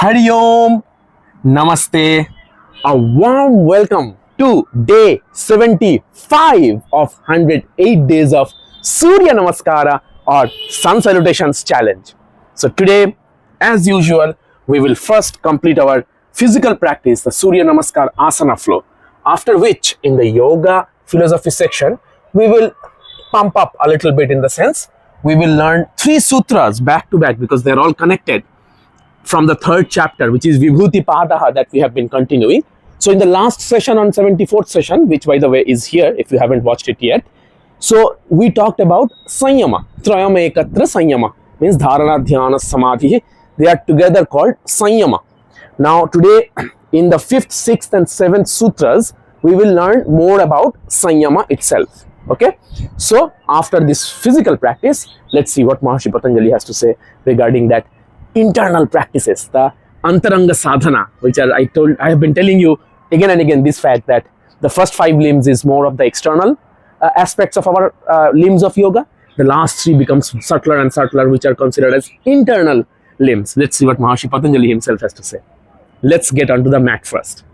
Hari Om, Namaste, a warm welcome to day 75 of 108 days of Surya Namaskara or Sun Salutations Challenge. So today, as usual, we will first complete our physical practice, the Surya Namaskar Asana flow, after which in the yoga philosophy section, we will pump up a little bit in the sense, we will learn 3 sutras back to back because they're all connected from the 3rd chapter, which is Vibhuti Pada that we have been continuing. So in the last session on 74th session, which by the way is here if you haven't watched it yet, so we talked about Samyama, Trayam Ekatra Samyama, means Dharana, Dhyana, Samadhi. They are together called Samyama. Now today in the 5th, 6th and 7th sutras, we will learn more about Samyama itself. Okay, so after this physical practice, let's see what Maharishi Patanjali has to say regarding that internal practices, the antaranga sadhana, which I have been telling you again and again this fact that the first 5 limbs is more of the external aspects of our limbs of yoga. The last 3 becomes subtler and subtler, which are considered as internal limbs. Let's see what Maharishi Patanjali himself has to say. Let's get onto the mat first.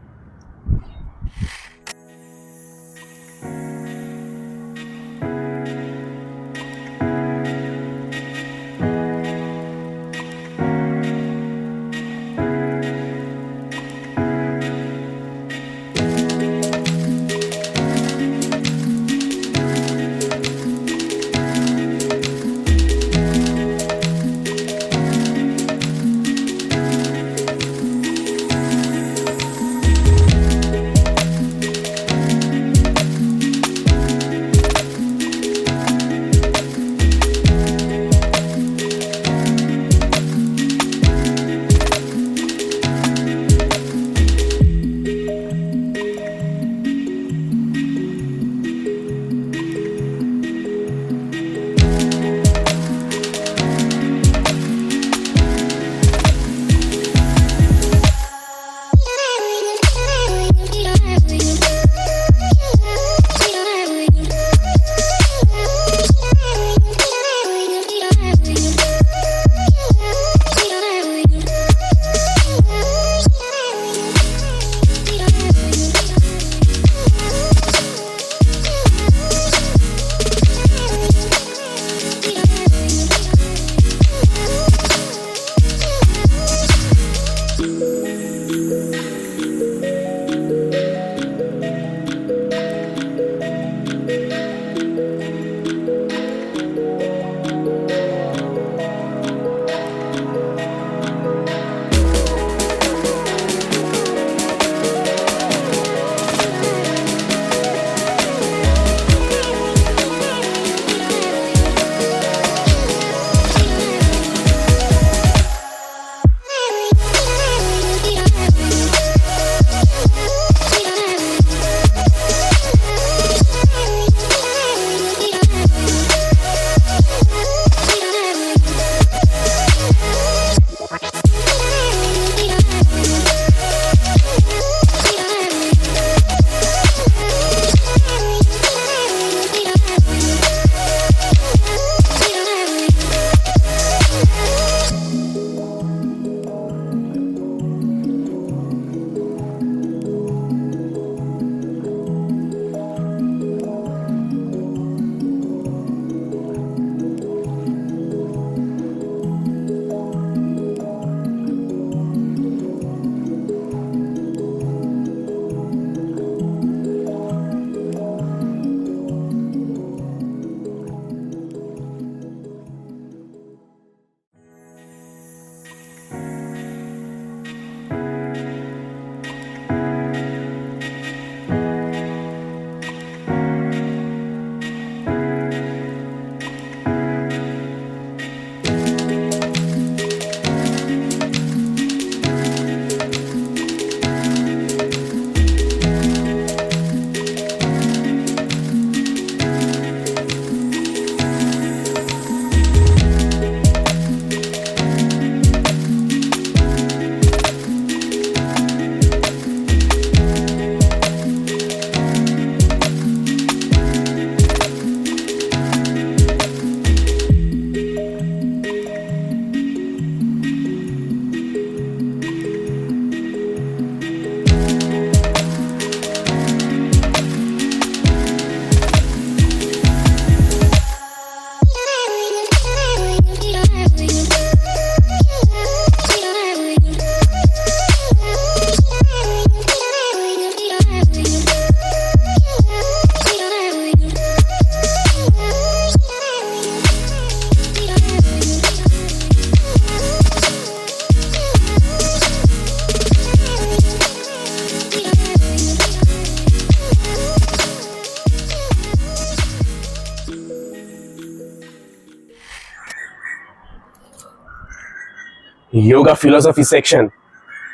yoga philosophy section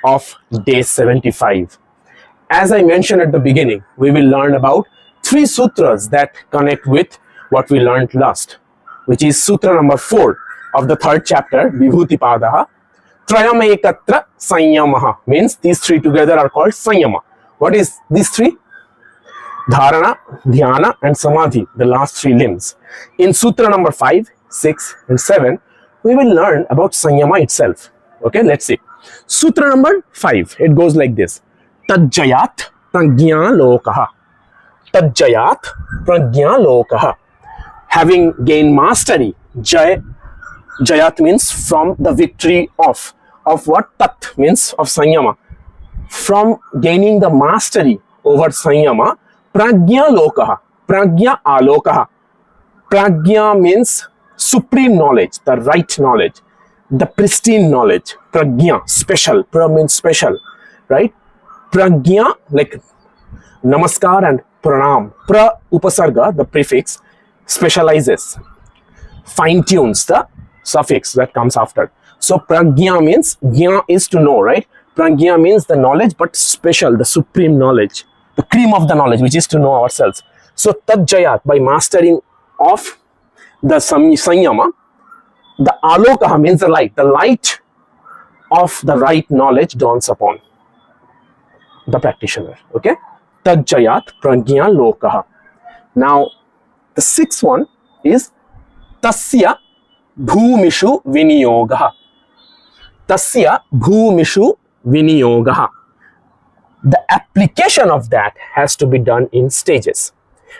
of day 75. As I mentioned at the beginning, we will learn about 3 sutras that connect with what we learned last, which is sutra number 4 of the 3rd chapter, Vibhuti Pada. Trayam ekatra Samyamaha means these 3 together are called Samyama. What is these 3? Dharana, Dhyana and Samadhi, the last 3 limbs. In sutra number 5, 6 and 7, we will learn about Samyama itself. Okay, let's see. Sutra number 5, it goes like this. Tajjayāt prajñālōkaha. Tajjayāt prajñālōkaha. Having gained mastery, Jayat means from the victory of what? Tat means of Samyama. From gaining the mastery over Samyama, prajñālōkaha. Prajñālōkaha. Prajñā means supreme knowledge, the right knowledge, the pristine knowledge. Prajñā, special. Pra means special, right? Prajñā, like namaskar and pranam. Pra upasarga, the prefix, specializes, fine-tunes the suffix that comes after. So prajñā means, jñā is to know, right? Prajñā means the knowledge, but special, the supreme knowledge, the cream of the knowledge, which is to know ourselves. So Tajjayāt, by mastering of the Samyama, the ālokaha means the light of the right knowledge dawns upon the practitioner. Okay? Tajjayāt prajñālōkaha. Now, the 6th one is tasya bhūmishu viniyogaha. Tasya bhūmishu viniyogaha. The application of that has to be done in stages.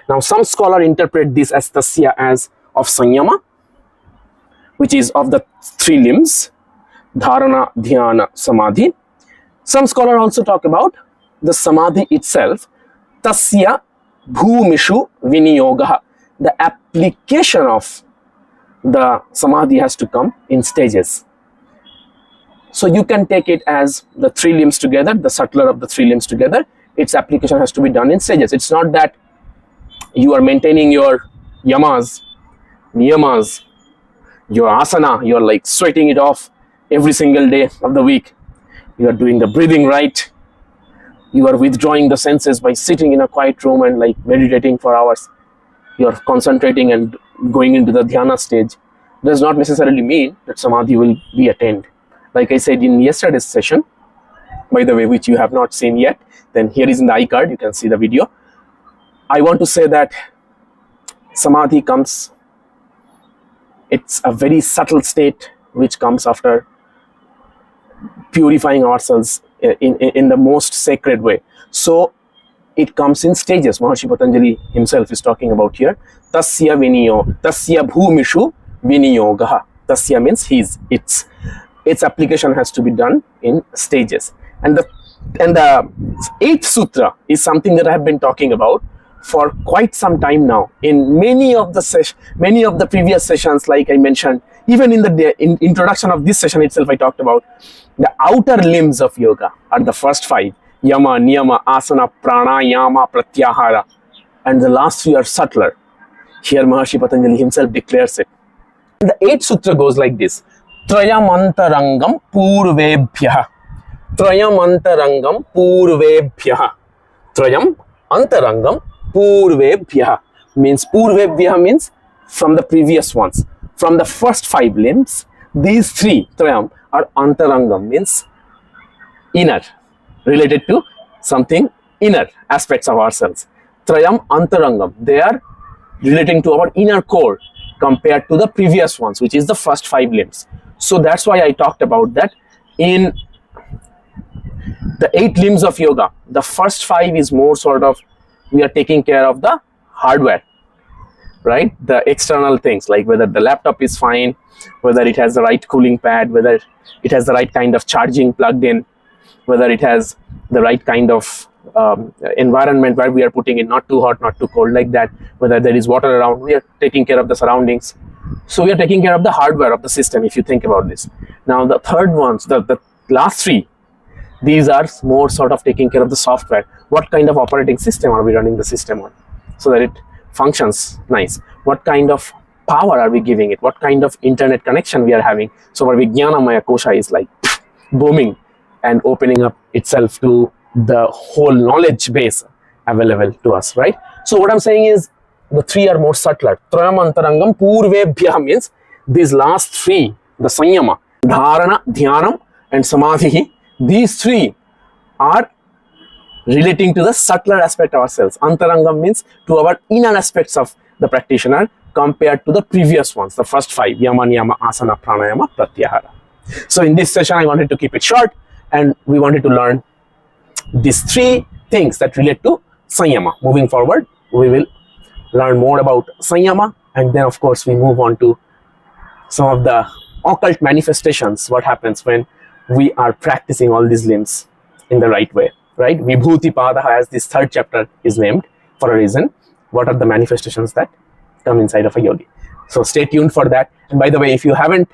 Now, some scholars interpret this as tasya as of Samyama, which is of the 3 limbs, Dharana, Dhyana, Samadhi. Some scholars also talk about the Samadhi itself, tasya bhūmishu viniyogaha. The application of the Samadhi has to come in stages. So you can take it as the 3 limbs together, the subtler of the 3 limbs together. Its application has to be done in stages. It's not that you are maintaining your yamas, niyamas, your asana, you're like sweating it off every single day of the week. You are doing the breathing right. You are withdrawing the senses by sitting in a quiet room and like meditating for hours. You are concentrating and going into the Dhyana stage. Does not necessarily mean that Samadhi will be attained. Like I said in yesterday's session, by the way, which you have not seen yet, then here is in the iCard, you can see the video. I want to say that Samadhi comes, it's a very subtle state which comes after purifying ourselves in the most sacred way. So it comes in stages. Maharishi Patanjali himself is talking about here. Tasya bhūmishu viniyogaha. Tasya means his, its application has to be done in stages. And the 8th sutra is something that I have been talking about for quite some time now. In many of the previous sessions, like I mentioned, even in the introduction of this session itself, I talked about the outer limbs of yoga are the first 5. Yama, niyama, asana, pranayama, pratyahara. And the last 3 are subtler. Here Maharishi Patanjali himself declares it. The 8th sutra goes like this. Trayamantarangam purvebhyaha. Trayamantarangam purvebhyaha. Trayam antarangam purvebhyaha. Means purvebhyaha means from the previous ones. From the first 5 limbs, these 3 trayam are antarangam, means inner, related to something inner aspects of ourselves. Trayam antarangam, they are relating to our inner core compared to the previous ones, which is the first 5 limbs. So that's why I talked about that. In the 8 limbs of yoga, the first 5 is more sort of, we are taking care of the hardware, right? The external things, like whether the laptop is fine, whether it has the right cooling pad, whether it has the right kind of charging plugged in, whether it has the right kind of environment where we are putting in, not too hot, not too cold, like that, whether there is water around, we are taking care of the surroundings. So we are taking care of the hardware of the system, if you think about this. Now the third ones, the last 3, these are more sort of taking care of the software. What kind of operating system are we running the system on so that it functions nice? What kind of power are we giving it? What kind of internet connection we are having? So our Vijnanamaya Kosha is like booming and opening up itself to the whole knowledge base available to us, right? So what I'm saying is the three are more subtler. Trayam antarangam purvebhyah means these last three, the Samyama, Dharana, Dhyana and Samadhi, these three are relating to the subtler aspect of ourselves. Antarangam means to our inner aspects of the practitioner compared to the previous ones, the first five, Yama, Niyama, Asana, Pranayama, Pratyahara. So in this session, I wanted to keep it short and we wanted to learn these three things that relate to Samyama. Moving forward, we will learn more about Samyama and then of course we move on to some of the occult manifestations, what happens when we are practicing all these limbs in the right way, right? Vibhuti Pada, as this third chapter is named for a reason. What are the manifestations that come inside of a yogi? So stay tuned for that. And by the way, if you haven't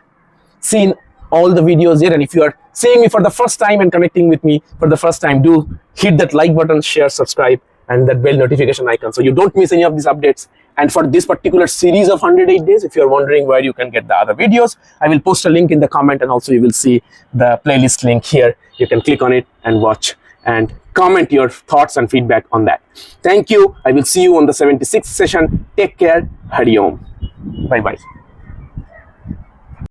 seen all the videos yet and if you are seeing me for the first time and connecting with me for the first time, do hit that like button, share, subscribe and that bell notification icon so you don't miss any of these updates. And for this particular series of 108 days, if you're wondering where you can get the other videos, I will post a link in the comment and also you will see the playlist link here. You can click on it and watch and comment your thoughts and feedback on that. Thank you. I will see you on the 76th session. Take care. Hari Om. Bye bye.